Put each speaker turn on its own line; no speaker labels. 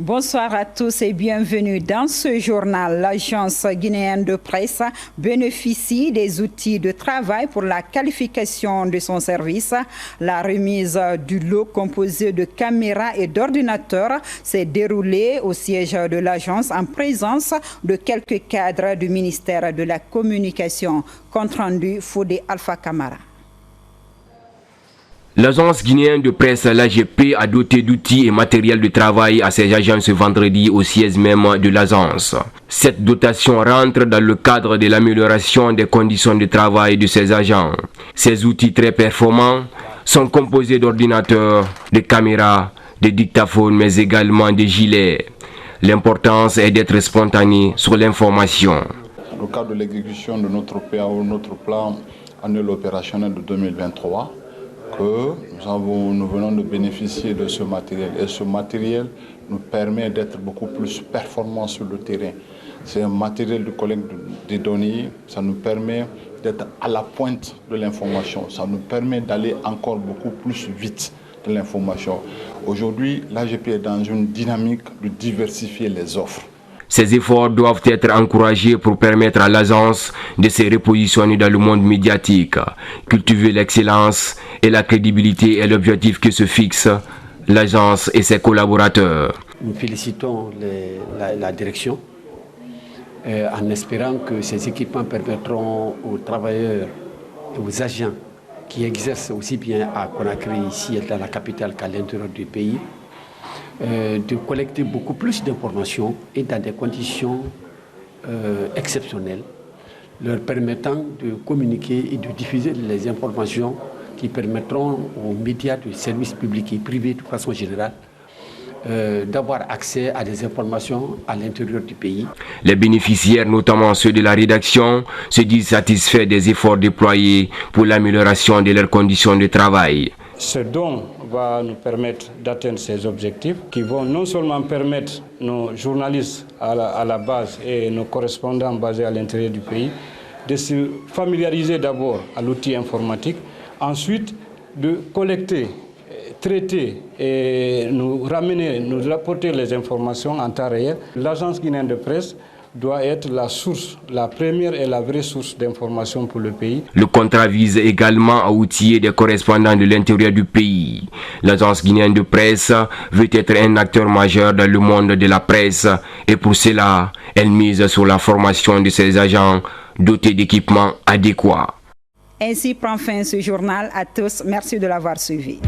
Bonsoir à tous et bienvenue dans ce journal. L'agence guinéenne de presse bénéficie des outils de travail pour la qualification de son service. La remise du lot composé de caméras et d'ordinateurs s'est déroulée au siège de l'agence en présence de quelques cadres du ministère de la Communication. Compte rendu Fodé Alpha Camara.
L'agence guinéenne de presse, l'AGP, a doté d'outils et matériel de travail à ses agents ce vendredi au siège même de l'agence. Cette dotation rentre dans le cadre de l'amélioration des conditions de travail de ses agents. Ces outils très performants sont composés d'ordinateurs, de caméras, de dictaphones, mais également de gilets. L'importance est d'être spontané sur l'information.
Dans le cadre de l'exécution de notre PAO, notre plan annuel opérationnel de 2023, nous venons de bénéficier de ce matériel. Et ce matériel nous permet d'être beaucoup plus performants sur le terrain. C'est un matériel de collecte des données, ça nous permet d'être à la pointe de l'information, ça nous permet d'aller encore beaucoup plus vite de l'information. Aujourd'hui, l'AGP est dans une dynamique de diversifier les offres.
Ces efforts doivent être encouragés pour permettre à l'agence de se repositionner dans le monde médiatique. Cultiver l'excellence et la crédibilité est l'objectif que se fixe l'agence et ses collaborateurs.
Nous félicitons la direction en espérant que ces équipements permettront aux travailleurs et aux agents qui exercent aussi bien à Conakry, ici dans la capitale qu'à l'intérieur du pays, de collecter beaucoup plus d'informations et dans des conditions exceptionnelles, leur permettant de communiquer et de diffuser les informations qui permettront aux médias de services publics et privés de façon générale d'avoir accès à des informations à l'intérieur du pays.
Les bénéficiaires, notamment ceux de la rédaction, se disent satisfaits des efforts déployés pour l'amélioration de leurs conditions de travail.
Ce don va nous permettre d'atteindre ces objectifs qui vont non seulement permettre nos journalistes à la base et nos correspondants basés à l'intérieur du pays de se familiariser d'abord à l'outil informatique, ensuite de collecter, traiter et nous rapporter les informations en temps réel. L'agence guinéenne de presse doit être la source, la première et la vraie source d'information pour le pays.
Le contrat vise également à outiller des correspondants de l'intérieur du pays. L'agence guinéenne de presse veut être un acteur majeur dans le monde de la presse et pour cela, elle mise sur la formation de ses agents dotés d'équipements adéquats.
Ainsi prend fin ce journal. À tous, merci de l'avoir suivi.